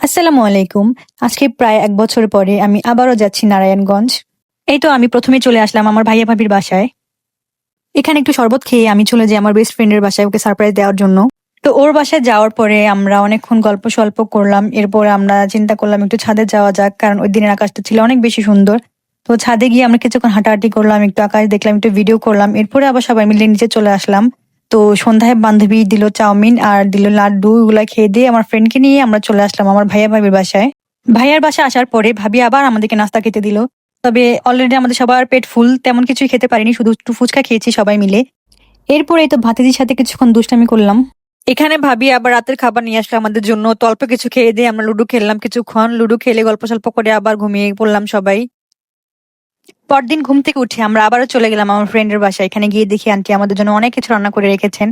আসসালামু আলাইকুম। আজকে প্রায় ১ বছর পরে আমি আবারও যাচ্ছি নারায়ণগঞ্জ। এই তো আমি ১ম এ চলে আসলাম আমার ভাইয়া ভাবির বাসায়। এখানে একটু শরবত খেয়ে আমি চলে যাই আমার বেস্ট ফ্রেন্ডের বাসায় ওকে সারপ্রাইজ দেওয়ার জন্য। তো ওর বাসায় যাওয়ার পরে আমরা অনেকক্ষণ গল্প-সল্প করলাম। এরপর আমরা চিন্তা করলাম একটু ছাদে যাওয়া যাক। কারণ ওই দিনের আকাশটা ছিল অনেক বেশি সুন্দর। তো ছাদে গিয়ে আমরা কিছুক্ষণ হাঁটাহাঁটি করলাম, একটু আকাশ দেখলাম, একটু ভিডিও করলাম। এরপরে আবার সবাই মিলে নিচে চলে আসলাম। তো সন্ধ্যায় বান্ধবী দিল চাউমিন আর দিল লাড্ডু। এগুলা খেয়ে দিয়ে আমার ফ্রেন্ডকে নিয়ে আমরা চলে আসলাম আমার ভাইয়া ভাবির বাসায়। ভাইয়ার বাসায় আসার পরে ভাবি আবার আমাদেরকে নাস্তা খেতে দিল। তবে অলরেডি আমাদের সবার পেট ফুল, তেমন কিছুই খেতে পারিনি, শুধু একটু ফুচকা খেয়েছি সবাই মিলে। এরপরেই তো ভাতিজির সাথে কিছুক্ষণ দুষ্টামি করলাম। এখানে ভাবি আবার রাতের খাবার নিয়ে আসলো আমাদের জন্য। তো অল্প কিছু খেয়ে দিয়ে আমরা লুডো খেললাম কিছুক্ষণ। লুডো খেলে গল্প-সল্প করে আবার ঘুমিয়ে পড়লাম সবাই। পরদিন ঘুম থেকে উঠে আমরা আবারও চলে গেলাম আমার ফ্রেন্ডের বাসায়। এখানে গিয়ে দেখি আন্টি আমাদের জন্য অনেক কিছু রান্না করে রেখেছেন।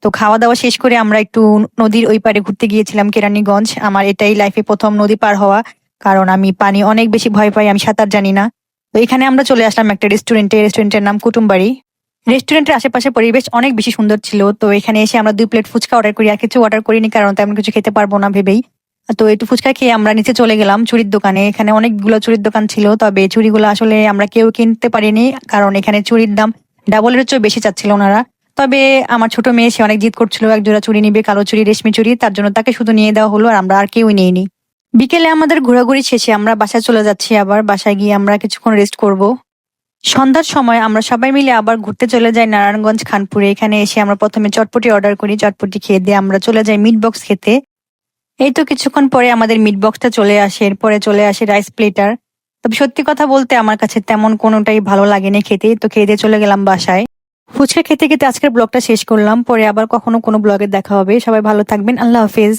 তো খাওয়া-দাওয়া শেষ করে আমরা একটু নদীর ওই পাড়ে ঘুরতে গিয়েছিলাম কেরানীগঞ্জ। আমার এটাই লাইফে ১ম নদী পার হওয়া। কারণ আমি পানি অনেক বেশি ভয় পাই, আমি সাঁতার জানি না। তো এখানে আমরা চলে আসলাম একটা রেস্টুরেন্টে। রেস্টুরেন্টের নাম কুটুমবাড়ি। রেস্টুরেন্টের আশেপাশে পরিবেশ অনেক বেশি সুন্দর ছিল। তো এখানে এসে আমরা ২ প্লেট ফুচকা অর্ডার করি। আর কিছু অর্ডার করিনি কারণ তেমন কিছু খেতে পারবো না ভেবেই। তো একটু ফুচকা খেয়ে আমরা নিচে চলে গেলাম চুড়ির দোকানে। এখানে অনেকগুলো চুড়ির দোকান ছিল। তবে চুড়িগুলো আসলে আমরা কেউ কিনতে পারিনি। কারণ এখানে চুড়ির দাম ডাবলের চেয়েও বেশি চাচ্ছিল ওনারা। তবে আমার ছোট মেয়ে সে অনেক জিদ করছিল এক জোড়া চুড়ি নিবে, কালো চুড়ি, রেশমি চুড়ি। তার জন্য তাকে শুধু নিয়ে দেওয়া হলো আর আমরা আর কেউই নেইনি। বিকেলে আমাদের ঘোরাঘুরি শেষে আমরা বাসায় চলে যাচ্ছি আবার। বাসায় গিয়ে আমরা কিছুক্ষণ রেস্ট করব। সন্ধ্যার সময় আমরা সবাই মিলে আবার ঘুরতে চলে যাই নারায়ণগঞ্জ খানপুরে। এখানে এসে আমরা ১ম এ চটপটি অর্ডার করি। চটপটি খেয়ে দিয়ে আমরা চলে যাই মিট বক্স খেতে। এই তো কিছুক্ষণ পরে আমাদের মিট বক্সটা চলে আসে। এরপরে চলে আসে রাইস প্লেটার। তবে সত্যি কথা বলতে আমার কাছে তেমন কোনোটাই ভালো লাগেনি খেতে। তো খেয়ে দিয়ে চলে গেলাম বাসায়। ফুচকা খেতে খেতে আজকের ব্লগটা শেষ করলাম। পরে আবার কখনো কোনো ব্লগে দেখা হবে। সবাই ভালো থাকবেন। আল্লাহ হাফেজ।